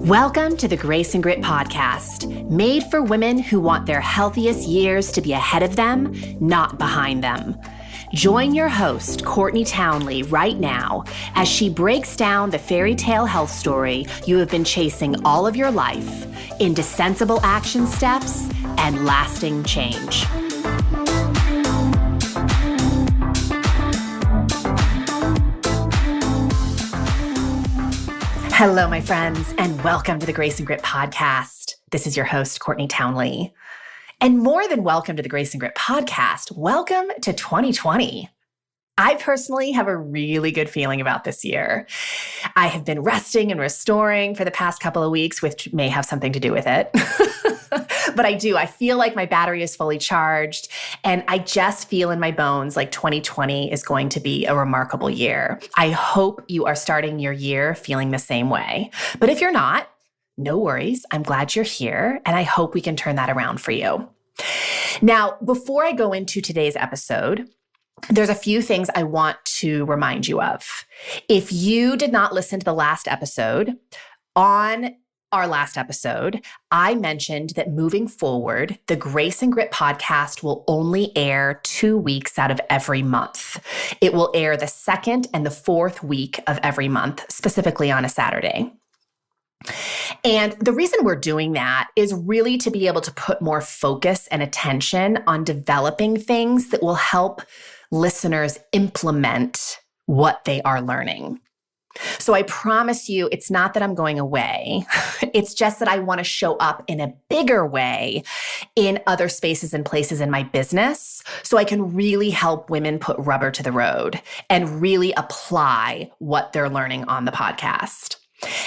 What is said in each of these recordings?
Welcome to the Grace and Grit podcast, made for women who want their healthiest years to be ahead of them, not behind them. Join your host, Courtney Townley, right now as she breaks down the fairy tale health story you have been chasing all of your life into sensible action steps and lasting change. Hello, my friends, and welcome to the Grace and Grit podcast. This is your host, Courtney Townley. And more than welcome to the Grace and Grit podcast, welcome to 2020. I personally have a really good feeling about this year. I have been resting and restoring for the past couple of weeks, which may have something to do with it. But I feel like my battery is fully charged, and I just feel in my bones like 2020 is going to be a remarkable year. I hope you are starting your year feeling the same way. But if you're not, no worries. I'm glad you're here, and I hope we can turn that around for you. Now, before I go into today's episode, there's a few things I want to remind you of. If you did not listen to the last episode, on our last episode, I mentioned that moving forward, the Grace and Grit podcast will only air 2 weeks out of every month. It will air the second and the fourth week of every month, specifically on a Saturday. And the reason we're doing that is really to be able to put more focus and attention on developing things that will help listeners implement what they are learning. So I promise you, it's not that I'm going away. It's just that I want to show up in a bigger way in other spaces and places in my business so I can really help women put rubber to the road and really apply what they're learning on the podcast.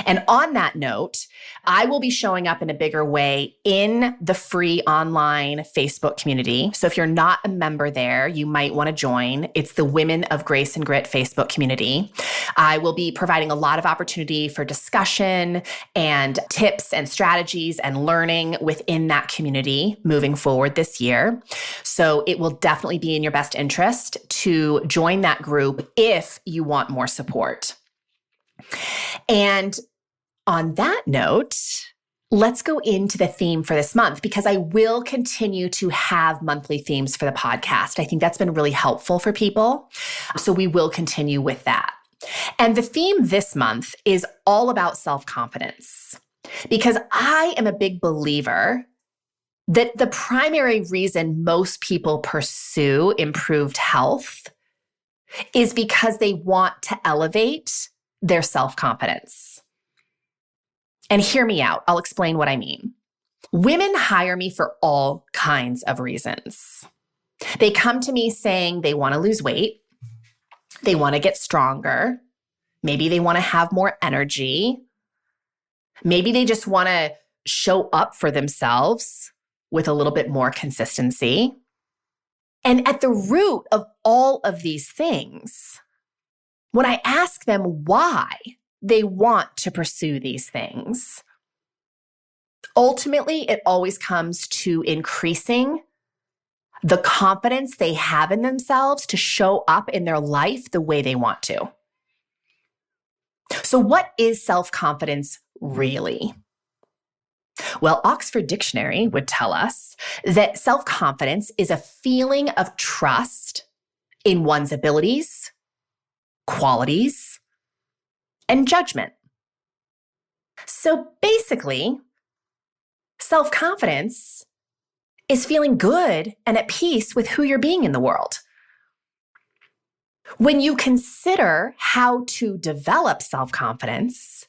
And on that note, I will be showing up in a bigger way in the free online Facebook community. So if you're not a member there, you might want to join. It's the Women of Grace and Grit Facebook community. I will be providing a lot of opportunity for discussion and tips and strategies and learning within that community moving forward this year. So it will definitely be in your best interest to join that group if you want more support. And on that note, let's go into the theme for this month, because I will continue to have monthly themes for the podcast. I think that's been really helpful for people. So we will continue with that. And the theme this month is all about self-confidence, because I am a big believer that the primary reason most people pursue improved health is because they want to elevate their self-confidence. And hear me out. I'll explain what I mean. Women hire me for all kinds of reasons. They come to me saying they want to lose weight. They want to get stronger. Maybe they want to have more energy. Maybe they just want to show up for themselves with a little bit more consistency. And at the root of all of these things, when I ask them why they want to pursue these things, ultimately, it always comes to increasing the confidence they have in themselves to show up in their life the way they want to. So what is self-confidence really? Well, Oxford Dictionary would tell us that self-confidence is a feeling of trust in one's abilities, qualities, and judgment. So basically, self-confidence is feeling good and at peace with who you're being in the world. When you consider how to develop self-confidence,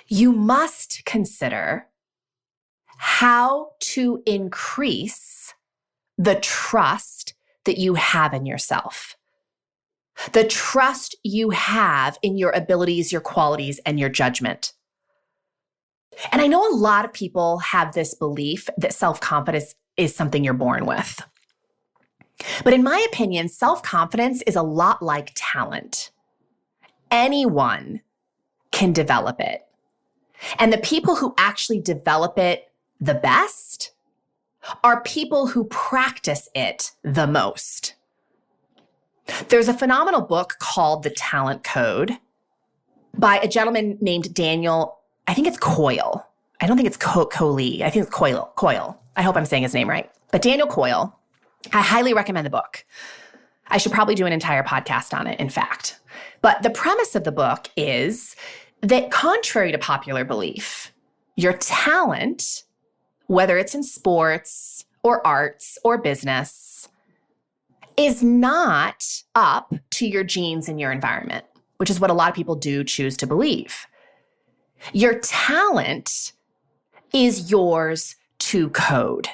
you must consider how to increase the trust that you have in yourself. The trust you have in your abilities, your qualities, and your judgment. And I know a lot of people have this belief that self-confidence is something you're born with. But in my opinion, self-confidence is a lot like talent. Anyone can develop it. And the people who actually develop it the best are people who practice it the most. There's a phenomenal book called The Talent Code by a gentleman named Daniel I think it's Coyle. I don't think it's Coley. I think it's Coyle. I hope I'm saying his name right. But Daniel Coyle, I highly recommend the book. I should probably do an entire podcast on it, in fact. But the premise of the book is that contrary to popular belief, your talent, whether it's in sports or arts or business, is not up to your genes and your environment, which is what a lot of people do choose to believe. Your talent is yours to code.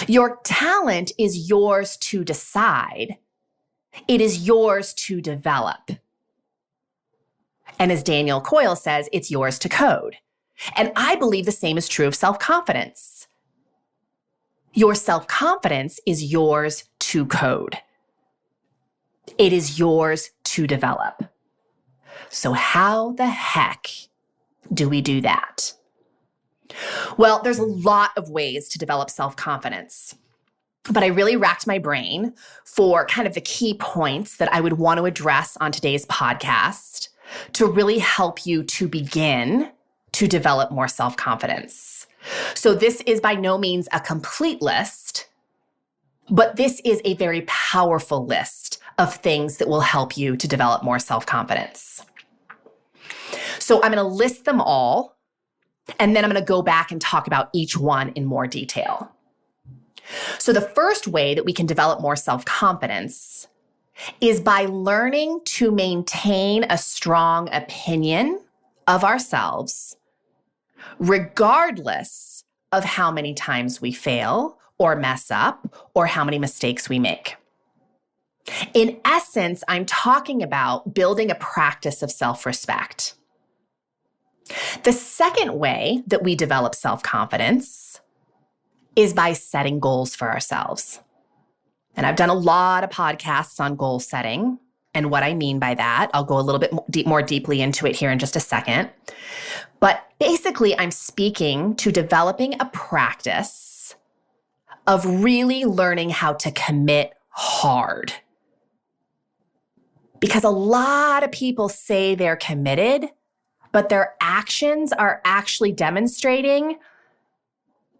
Your talent is yours to decide. It is yours to develop. And as Daniel Coyle says, it's yours to code. And I believe the same is true of self-confidence. Your self-confidence is yours to code. It is yours to develop. So how the heck do we do that? Well, there's a lot of ways to develop self-confidence, but I really racked my brain for kind of the key points that I would want to address on today's podcast to really help you to begin to develop more self-confidence. So this is by no means a complete list, but this is a very powerful list of things that will help you to develop more self-confidence. So I'm going to list them all, and then I'm going to go back and talk about each one in more detail. So the first way that we can develop more self-confidence is by learning to maintain a strong opinion of ourselves, regardless of how many times we fail or mess up or how many mistakes we make. In essence, I'm talking about building a practice of self-respect. The second way that we develop self-confidence is by setting goals for ourselves. And I've done a lot of podcasts on goal setting and what I mean by that. I'll go a little bit more deeply into it here in just a second. But basically, I'm speaking to developing a practice of really learning how to commit hard. Because a lot of people say they're committed, but their actions are actually demonstrating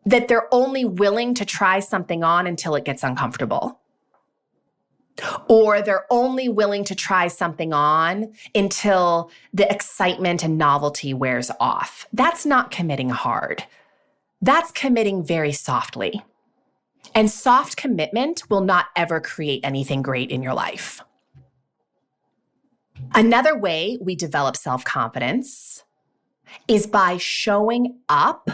that they're only willing to try something on until it gets uncomfortable. Or they're only willing to try something on until the excitement and novelty wears off. That's not committing hard. That's committing very softly. And soft commitment will not ever create anything great in your life. Another way we develop self-confidence is by showing up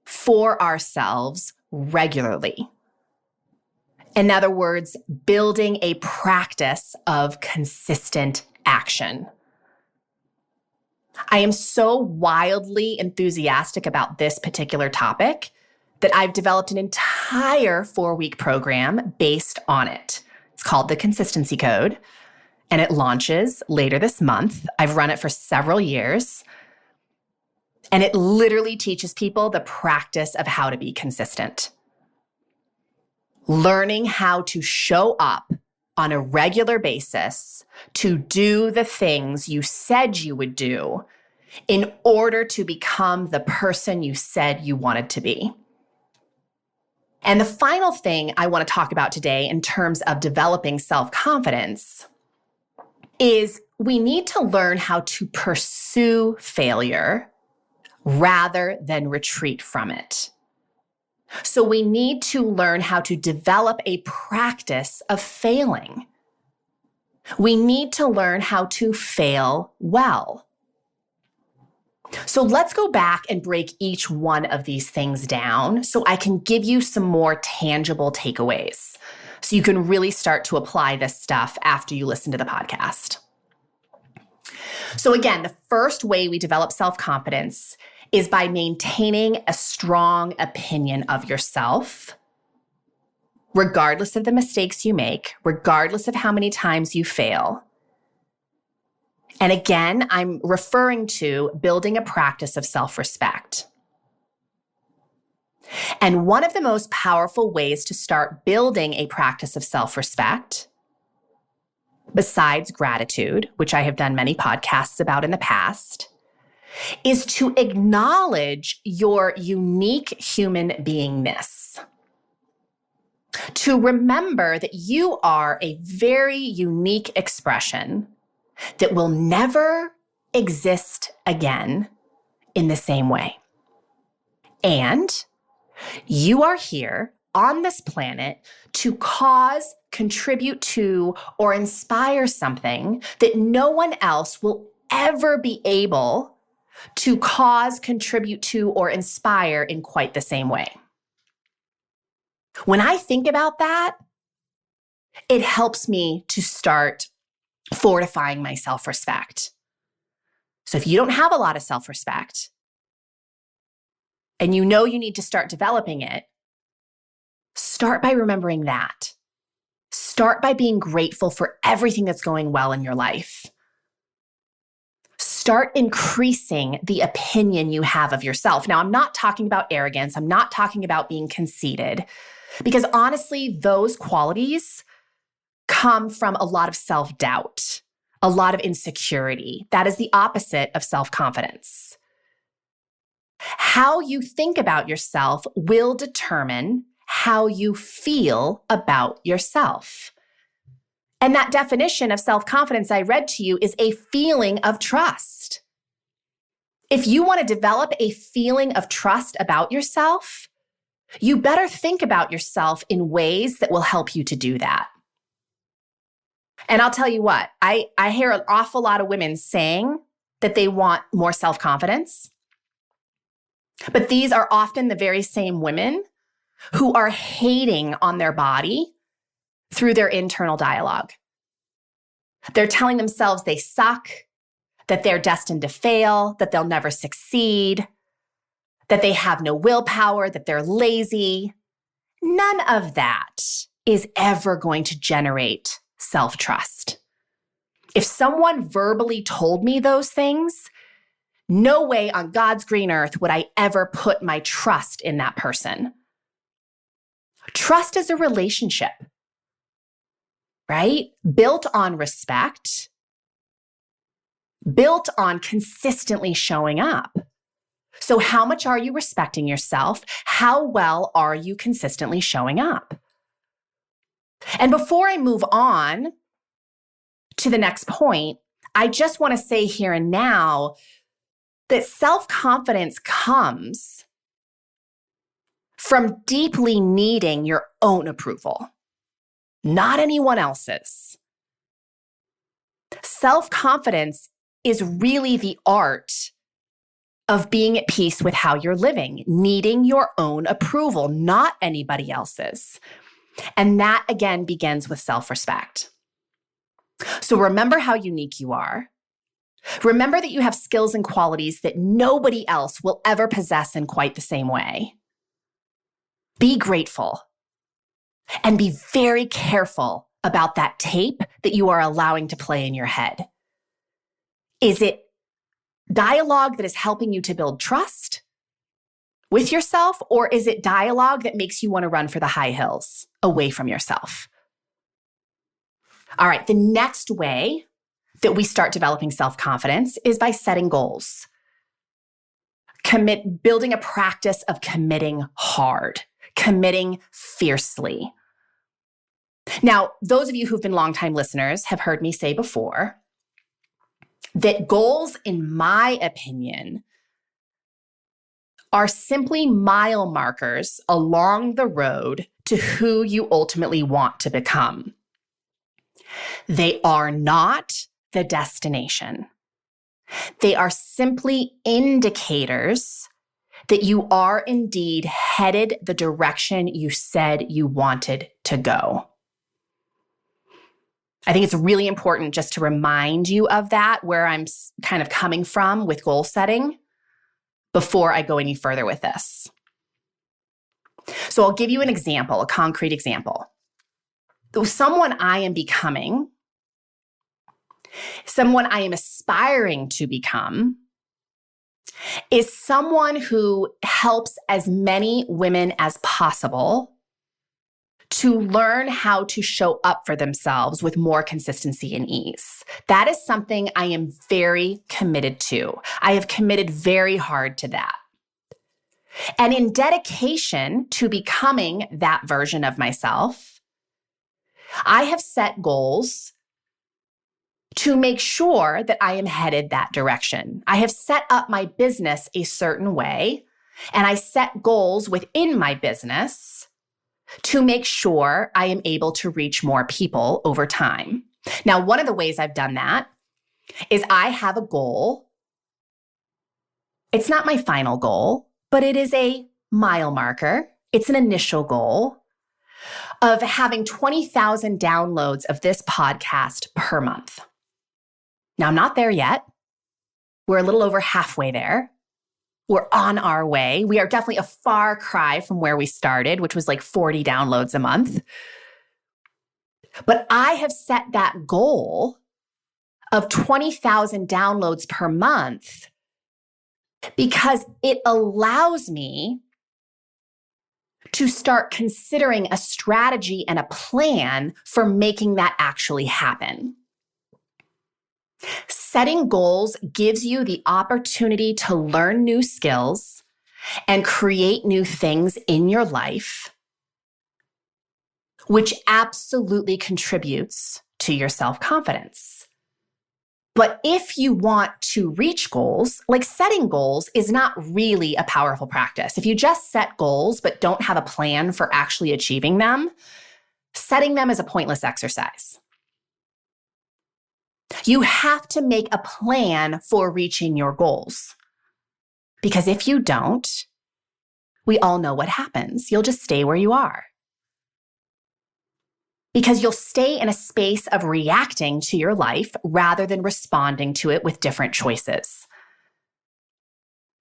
for ourselves regularly. In other words, building a practice of consistent action. I am so wildly enthusiastic about this particular topic that I've developed an entire 4-week program based on it. It's called the Consistency Code, and it launches later this month. I've run it for several years, and it literally teaches people the practice of how to be consistent. Learning how to show up on a regular basis to do the things you said you would do in order to become the person you said you wanted to be. And the final thing I want to talk about today in terms of developing self-confidence is we need to learn how to pursue failure rather than retreat from it. So we need to learn how to develop a practice of failing. We need to learn how to fail well. So let's go back and break each one of these things down so I can give you some more tangible takeaways so you can really start to apply this stuff after you listen to the podcast. So again, the first way we develop self-confidence is by maintaining a strong opinion of yourself, regardless of the mistakes you make, regardless of how many times you fail. And again, I'm referring to building a practice of self-respect. And one of the most powerful ways to start building a practice of self-respect, besides gratitude, which I have done many podcasts about in the past, is to acknowledge your unique human beingness. To remember that you are a very unique expression that will never exist again in the same way. And you are here on this planet to cause, contribute to, or inspire something that no one else will ever be able to cause, contribute to, or inspire in quite the same way. When I think about that, it helps me to start fortifying my self-respect. So if you don't have a lot of self-respect and you know you need to start developing it, start by remembering that. Start by being grateful for everything that's going well in your life. Start increasing the opinion you have of yourself. Now, I'm not talking about arrogance. I'm not talking about being conceited, because honestly, those qualities come from a lot of self-doubt, a lot of insecurity. That is the opposite of self-confidence. How you think about yourself will determine how you feel about yourself. And that definition of self-confidence I read to you is a feeling of trust. If you want to develop a feeling of trust about yourself, you better think about yourself in ways that will help you to do that. And I'll tell you what, I hear an awful lot of women saying that they want more self-confidence, but these are often the very same women who are hating on their body through their internal dialogue. They're telling themselves they suck, that they're destined to fail, that they'll never succeed, that they have no willpower, that they're lazy. None of that is ever going to generate self-trust. If someone verbally told me those things, no way on God's green earth would I ever put my trust in that person. Trust is a relationship, right? Built on respect, built on consistently showing up. So how much are you respecting yourself? How well are you consistently showing up? And before I move on to the next point, I just want to say here and now that self-confidence comes from deeply needing your own approval, not anyone else's. Self-confidence is really the art of being at peace with how you're living, needing your own approval, not anybody else's. And that, again, begins with self-respect. So remember how unique you are. Remember that you have skills and qualities that nobody else will ever possess in quite the same way. Be grateful and be very careful about that tape that you are allowing to play in your head. Is it dialogue that is helping you to build trust with yourself, or is it dialogue that makes you want to run for the high hills away from yourself? All right, the next way that we start developing self-confidence is by setting goals. Building a practice of committing hard, committing fiercely. Now, those of you who've been longtime listeners have heard me say before that goals, in my opinion, are simply mile markers along the road to who you ultimately want to become. They are not the destination. They are simply indicators that you are indeed headed the direction you said you wanted to go. I think it's really important just to remind you of that, where I'm kind of coming from with goal setting before I go any further with this. So I'll give you an example, a concrete example. Someone I am becoming, someone I am aspiring to become, is someone who helps as many women as possible to learn how to show up for themselves with more consistency and ease. That is something I am very committed to. I have committed very hard to that. And in dedication to becoming that version of myself, I have set goals to make sure that I am headed that direction. I have set up my business a certain way, and I set goals within my business to make sure I am able to reach more people over time. Now, one of the ways I've done that is I have a goal. It's not my final goal, but it is a mile marker. It's an initial goal of having 20,000 downloads of this podcast per month. Now, I'm not there yet. We're a little over halfway there. We're on our way. We are definitely a far cry from where we started, which was like 40 downloads a month. But I have set that goal of 20,000 downloads per month because it allows me to start considering a strategy and a plan for making that actually happen. Setting goals gives you the opportunity to learn new skills and create new things in your life, which absolutely contributes to your self-confidence. But if you want to reach goals, like setting goals is not really a powerful practice. If you just set goals but don't have a plan for actually achieving them, setting them is a pointless exercise. You have to make a plan for reaching your goals. Because if you don't, we all know what happens. You'll just stay where you are. Because you'll stay in a space of reacting to your life rather than responding to it with different choices.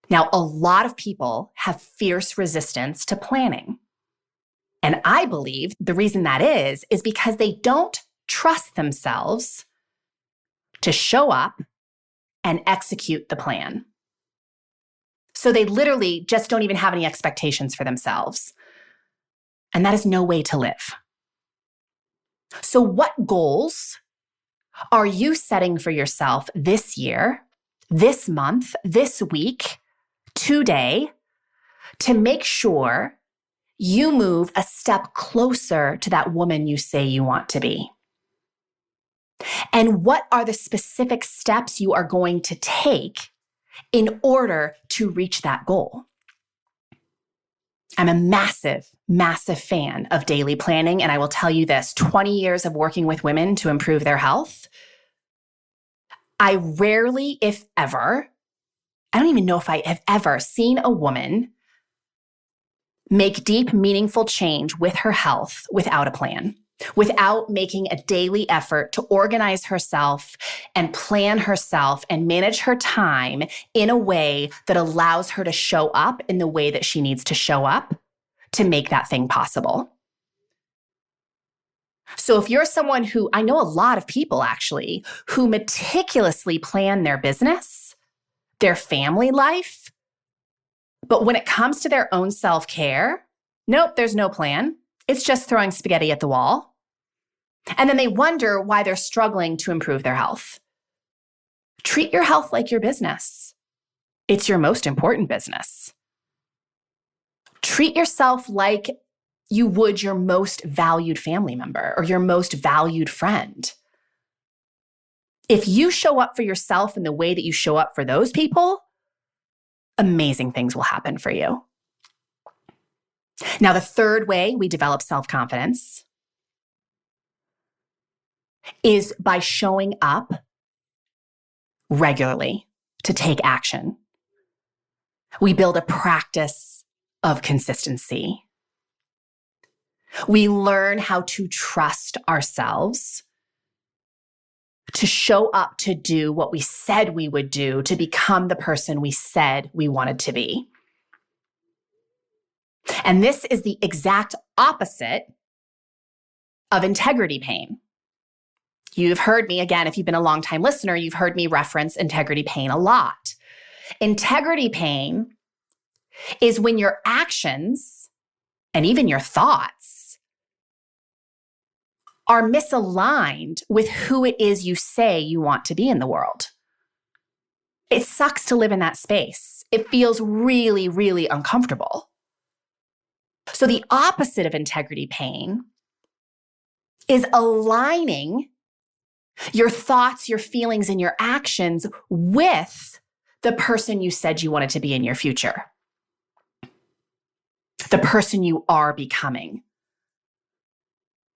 Now, a lot of people have fierce resistance to planning. And I believe the reason that is because they don't trust themselves to show up and execute the plan. So they literally just don't even have any expectations for themselves. And that is no way to live. So what goals are you setting for yourself this year, this month, this week, today, to make sure you move a step closer to that woman you say you want to be? And what are the specific steps you are going to take in order to reach that goal? I'm a massive, massive fan of daily planning. And I will tell you this, 20 years of working with women to improve their health. I rarely, if ever, I don't even know if I have ever seen a woman make deep, meaningful change with her health without a plan, without making a daily effort to organize herself and plan herself and manage her time in a way that allows her to show up in the way that she needs to show up to make that thing possible. So if you're someone who, I know a lot of people actually, who meticulously plan their business, their family life, but when it comes to their own self-care, nope, there's no plan. It's just throwing spaghetti at the wall. And then they wonder why they're struggling to improve their health. Treat your health like your business. It's your most important business. Treat yourself like you would your most valued family member or your most valued friend. If you show up for yourself in the way that you show up for those people, amazing things will happen for you. Now, the third way we develop self-confidence is by showing up regularly to take action. We build a practice of consistency. We learn how to trust ourselves, to show up to do what we said we would do, to become the person we said we wanted to be. And this is the exact opposite of integrity pain. You've heard me, again, if you've been a longtime listener, you've heard me reference integrity pain a lot. Integrity pain is when your actions and even your thoughts are misaligned with who it is you say you want to be in the world. It sucks to live in that space. It feels really, really uncomfortable. So the opposite of integrity pain is aligning your thoughts, your feelings, and your actions with the person you said you wanted to be in your future, the person you are becoming.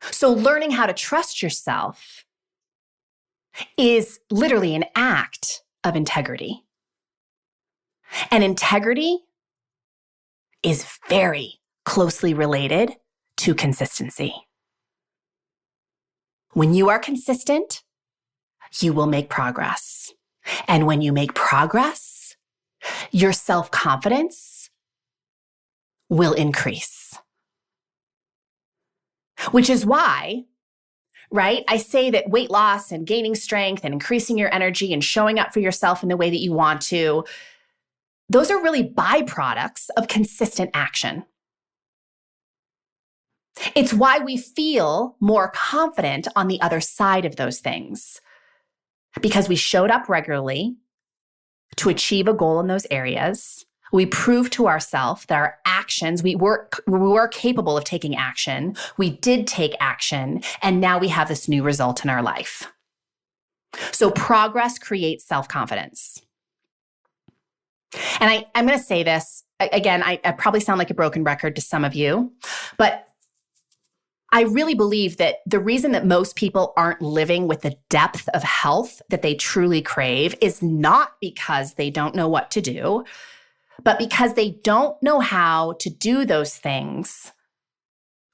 So learning how to trust yourself is literally an act of integrity. And integrity is very closely related to consistency. When you are consistent, you will make progress. And when you make progress, your self-confidence will increase. Which is why, right, I say that weight loss and gaining strength and increasing your energy and showing up for yourself in the way that you want to, those are really byproducts of consistent action. It's why we feel more confident on the other side of those things, because we showed up regularly to achieve a goal in those areas. We proved to ourselves that our actions, we were capable of taking action. We did take action, and now we have this new result in our life. So progress creates self-confidence. And I'm going to say this, again, I probably sound like a broken record to some of you, but I really believe that the reason that most people aren't living with the depth of health that they truly crave is not because they don't know what to do, but because they don't know how to do those things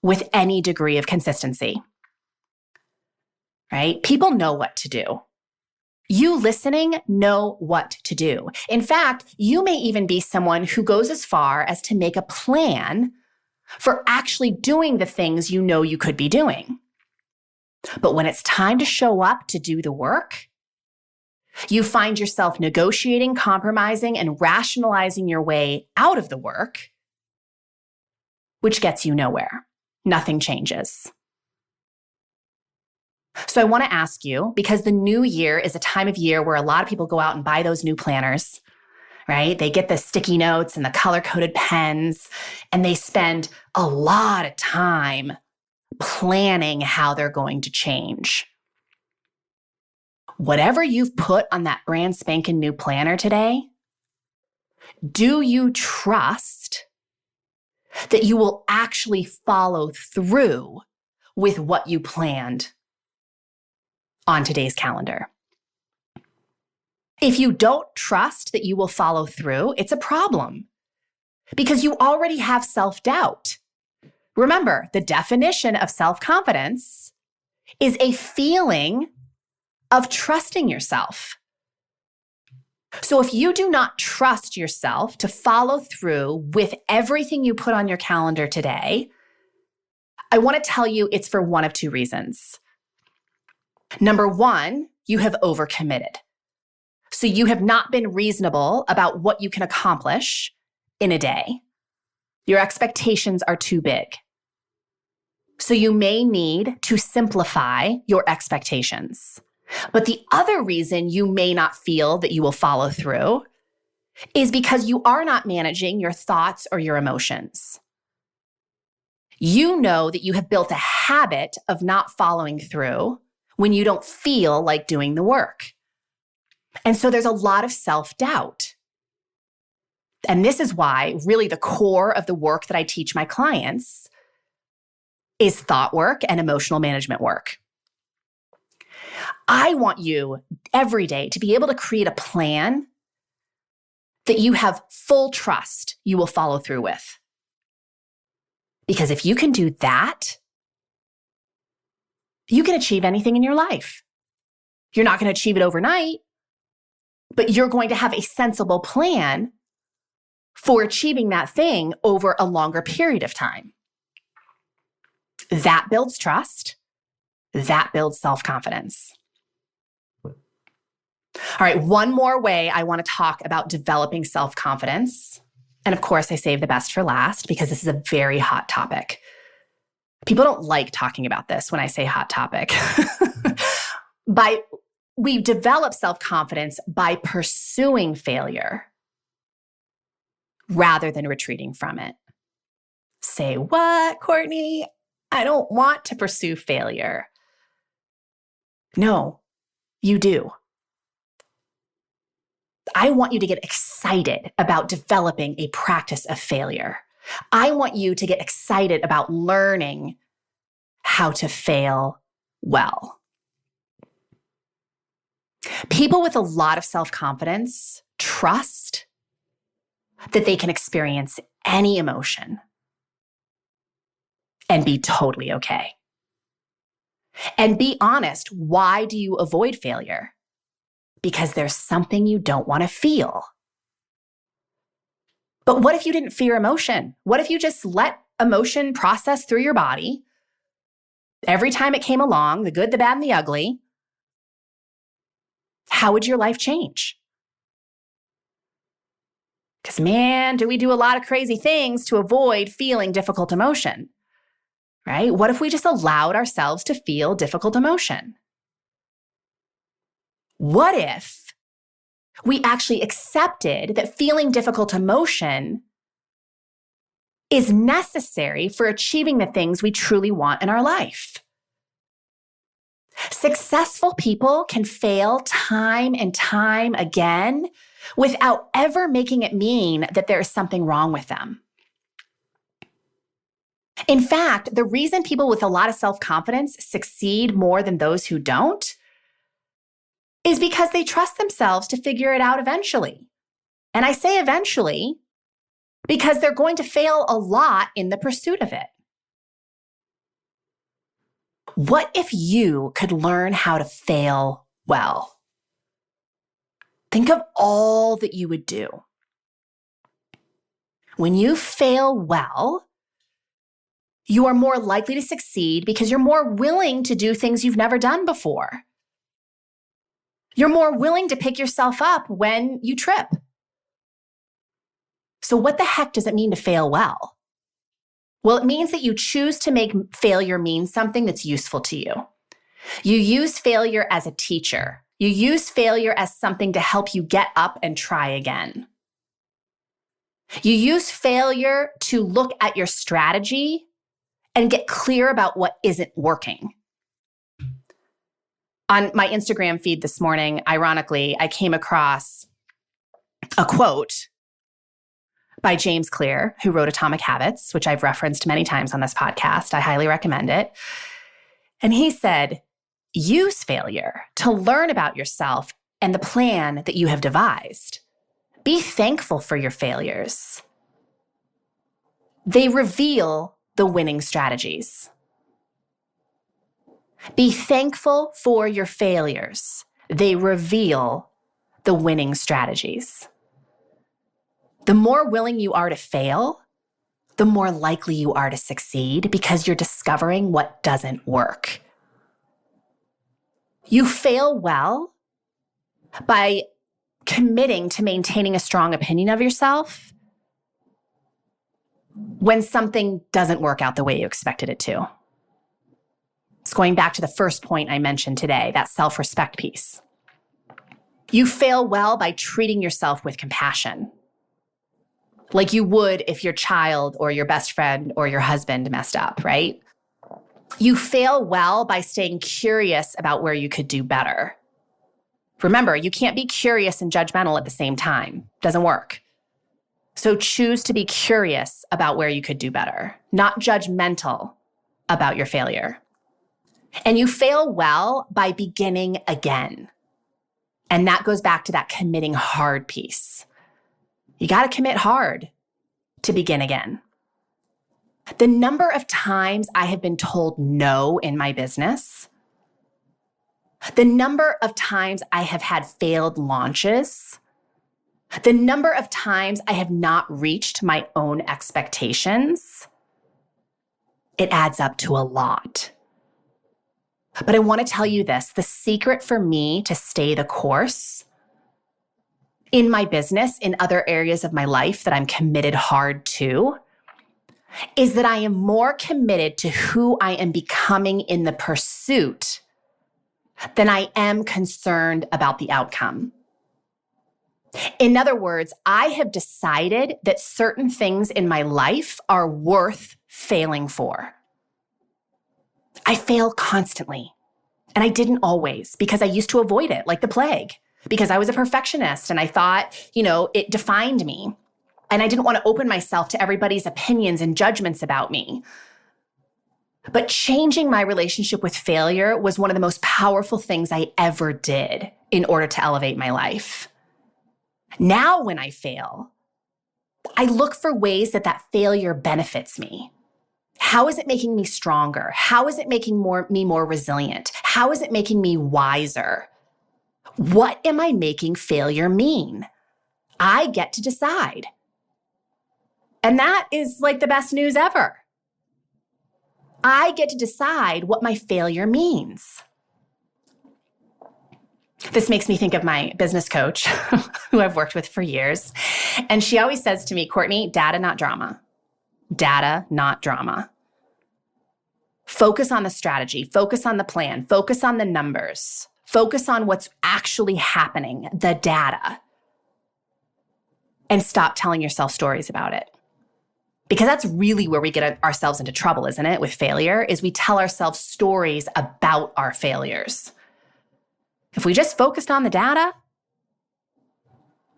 with any degree of consistency, right? People know what to do. You listening know what to do. In fact, you may even be someone who goes as far as to make a plan for actually doing the things you know you could be doing. But when it's time to show up to do the work, you find yourself negotiating, compromising, and rationalizing your way out of the work, which gets you nowhere. Nothing changes. So I want to ask you, because the new year is a time of year where a lot of people go out and buy those new planners, right? They get the sticky notes and the color-coded pens, and they spend a lot of time planning how they're going to change. Whatever you've put on that brand spanking new planner today, do you trust that you will actually follow through with what you planned on today's calendar? If you don't trust that you will follow through, it's a problem because you already have self-doubt. Remember, the definition of self-confidence is a feeling of trusting yourself. So if you do not trust yourself to follow through with everything you put on your calendar today, I want to tell you it's for one of two reasons. Number one, you have overcommitted. So you have not been reasonable about what you can accomplish in a day. Your expectations are too big. So you may need to simplify your expectations. But the other reason you may not feel that you will follow through is because you are not managing your thoughts or your emotions. You know that you have built a habit of not following through when you don't feel like doing the work. And so there's a lot of self-doubt. And this is why really the core of the work that I teach my clients is thought work and emotional management work. I want you every day to be able to create a plan that you have full trust you will follow through with. Because if you can do that, you can achieve anything in your life. You're not going to achieve it overnight, but you're going to have a sensible plan for achieving that thing over a longer period of time. That builds trust. That builds self-confidence. All right, one more way I want to talk about developing self-confidence. And of course, I save the best for last because this is a very hot topic. People don't like talking about this when I say hot topic. We develop self-confidence by pursuing failure rather than retreating from it. Say what, Courtney? I don't want to pursue failure. No, you do. I want you to get excited about developing a practice of failure. I want you to get excited about learning how to fail well. People with a lot of self-confidence trust that they can experience any emotion and be totally okay. And be honest, why do you avoid failure? Because there's something you don't want to feel. But what if you didn't fear emotion? What if you just let emotion process through your body every time it came along, the good, the bad, and the ugly? How would your life change? Because man, do we do a lot of crazy things to avoid feeling difficult emotion, right? What if we just allowed ourselves to feel difficult emotion? What if we actually accepted that feeling difficult emotion is necessary for achieving the things we truly want in our life? Successful people can fail time and time again without ever making it mean that there is something wrong with them. In fact, the reason people with a lot of self-confidence succeed more than those who don't is because they trust themselves to figure it out eventually. And I say eventually because they're going to fail a lot in the pursuit of it. What if you could learn how to fail well? Think of all that you would do. When you fail well, you are more likely to succeed because you're more willing to do things you've never done before. You're more willing to pick yourself up when you trip. So what the heck does it mean to fail well? Well, it means that you choose to make failure mean something that's useful to you. You use failure as a teacher. You use failure as something to help you get up and try again. You use failure to look at your strategy and get clear about what isn't working. On my Instagram feed this morning, ironically, I came across a quote by James Clear, who wrote Atomic Habits, which I've referenced many times on this podcast. I highly recommend it. And he said, use failure to learn about yourself and the plan that you have devised. Be thankful for your failures. They reveal the winning strategies. Be thankful for your failures. They reveal the winning strategies. The more willing you are to fail, the more likely you are to succeed because you're discovering what doesn't work. You fail well by committing to maintaining a strong opinion of yourself when something doesn't work out the way you expected it to. It's going back to the first point I mentioned today, that self-respect piece. You fail well by treating yourself with compassion, like you would if your child or your best friend or your husband messed up, right? You fail well by staying curious about where you could do better. Remember, you can't be curious and judgmental at the same time. Doesn't work. So choose to be curious about where you could do better, not judgmental about your failure. And you fail well by beginning again. And that goes back to that committing hard piece. You got to commit hard to begin again. The number of times I have been told no in my business, the number of times I have had failed launches, the number of times I have not reached my own expectations, it adds up to a lot. But I want to tell you this, the secret for me to stay the course in my business, in other areas of my life that I'm committed hard to, is that I am more committed to who I am becoming in the pursuit than I am concerned about the outcome. In other words, I have decided that certain things in my life are worth failing for. I fail constantly, and I didn't always because I used to avoid it like the plague, because I was a perfectionist and I thought, it defined me. And I didn't want to open myself to everybody's opinions and judgments about me. But changing my relationship with failure was one of the most powerful things I ever did in order to elevate my life. Now, when I fail, I look for ways that failure benefits me. How is it making me stronger? How is it making me more resilient? How is it making me wiser? What am I making failure mean? I get to decide. And that is like the best news ever. I get to decide what my failure means. This makes me think of my business coach, who I've worked with for years. And she always says to me, Courtney, data, not drama. Data, not drama. Focus on the strategy, focus on the plan, focus on the numbers, focus on what's actually happening, the data, and stop telling yourself stories about it. Because that's really where we get ourselves into trouble, isn't it? With failure, is we tell ourselves stories about our failures. If we just focused on the data,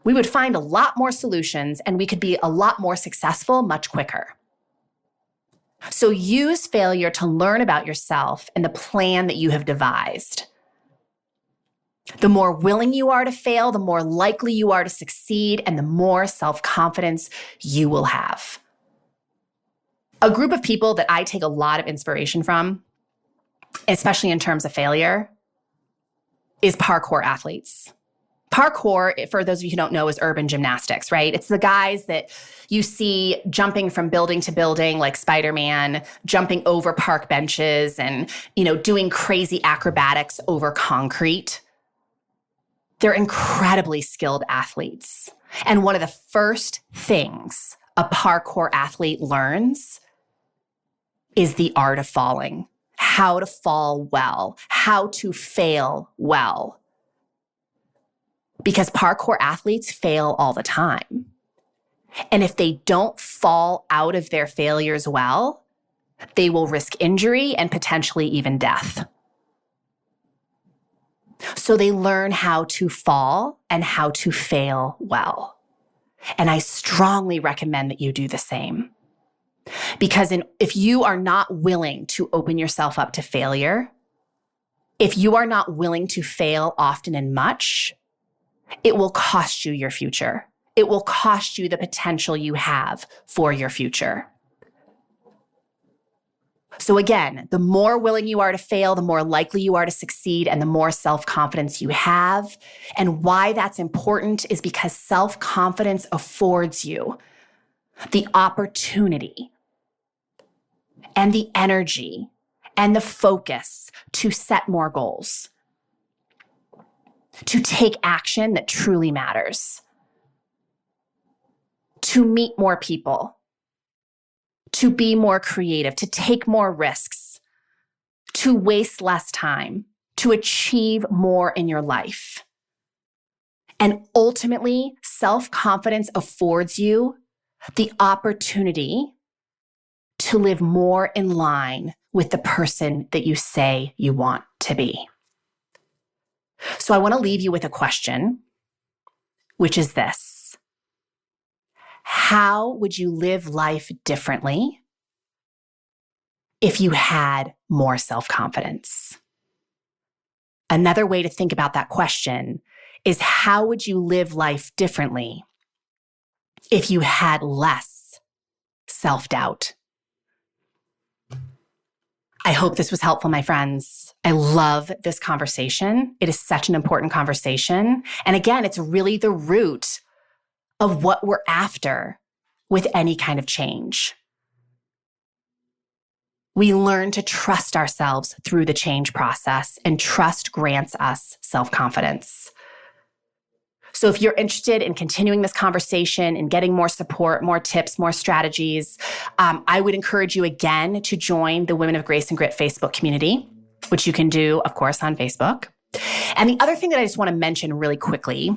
we would find a lot more solutions and we could be a lot more successful much quicker. So use failure to learn about yourself and the plan that you have devised. The more willing you are to fail, the more likely you are to succeed, and the more self-confidence you will have. A group of people that I take a lot of inspiration from, especially in terms of failure, is parkour athletes. Parkour, for those of you who don't know, is urban gymnastics, right? It's the guys that you see jumping from building to building like Spider-Man, jumping over park benches and, doing crazy acrobatics over concrete. They're incredibly skilled athletes. And one of the first things a parkour athlete learns is the art of falling, how to fall well, how to fail well. Because parkour athletes fail all the time. And if they don't fall out of their failures well, they will risk injury and potentially even death. So they learn how to fall and how to fail well. And I strongly recommend that you do the same. Because if you are not willing to open yourself up to failure, if you are not willing to fail often and much, it will cost you your future. It will cost you the potential you have for your future. So again, the more willing you are to fail, the more likely you are to succeed, and the more self-confidence you have. And why that's important is because self-confidence affords you the opportunity and the energy and the focus to set more goals, to take action that truly matters, to meet more people, to be more creative, to take more risks, to waste less time, to achieve more in your life. And ultimately, self-confidence affords you the opportunity to live more in line with the person that you say you want to be. So I want to leave you with a question, which is this: how would you live life differently if you had more self-confidence? Another way to think about that question is, how would you live life differently if you had less self-doubt? I hope this was helpful, my friends. I love this conversation. It is such an important conversation. And again, it's really the root of what we're after with any kind of change. We learn to trust ourselves through the change process, and trust grants us self-confidence. So if you're interested in continuing this conversation and getting more support, more tips, more strategies, I would encourage you again to join the Women of Grace and Grit Facebook community, which you can do, of course, on Facebook. And the other thing that I just want to mention really quickly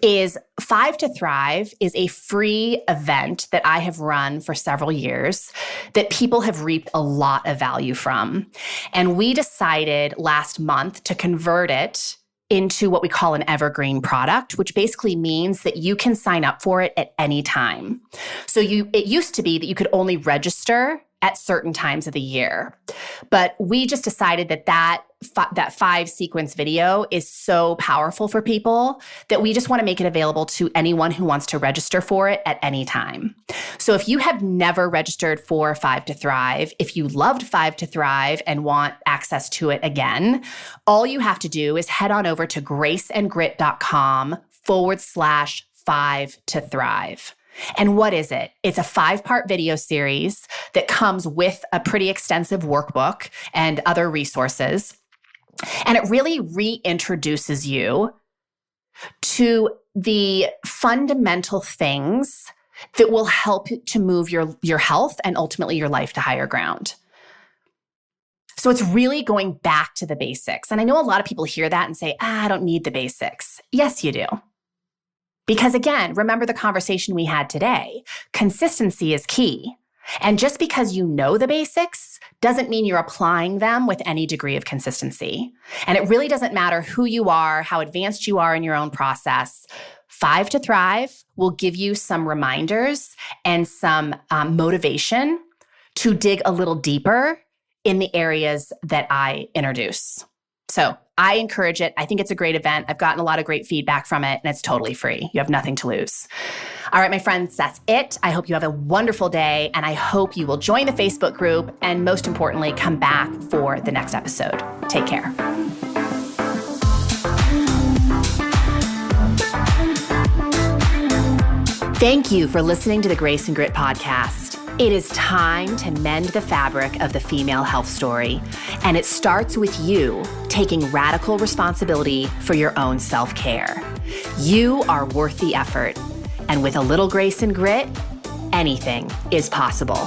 is 5 to Thrive is a free event that I have run for several years that people have reaped a lot of value from. And we decided last month to convert it into what we call an evergreen product, which basically means that you can sign up for it at any time. So it used to be that you could only register at certain times of the year. But we just decided that 5-sequence video is so powerful for people that we just want to make it available to anyone who wants to register for it at any time. So if you have never registered for 5 to Thrive, if you loved 5 to Thrive and want access to it again, all you have to do is head on over to graceandgrit.com/5 to Thrive. And what is it? It's a 5-part video series that comes with a pretty extensive workbook and other resources. And it really reintroduces you to the fundamental things that will help to move your health and ultimately your life to higher ground. So it's really going back to the basics. And I know a lot of people hear that and say, I don't need the basics. Yes, you do. Because again, remember the conversation we had today. Consistency is key. And just because you know the basics doesn't mean you're applying them with any degree of consistency. And it really doesn't matter who you are, how advanced you are in your own process. 5 to Thrive will give you some reminders and some motivation to dig a little deeper in the areas that I introduce. So I encourage it. I think it's a great event. I've gotten a lot of great feedback from it, and it's totally free. You have nothing to lose. All right, my friends, that's it. I hope you have a wonderful day, and I hope you will join the Facebook group, and most importantly, come back for the next episode. Take care. Thank you for listening to the Grace and Grit podcast. It is time to mend the fabric of the female health story, and it starts with you taking radical responsibility for your own self-care. You are worth the effort, and with a little grace and grit, anything is possible.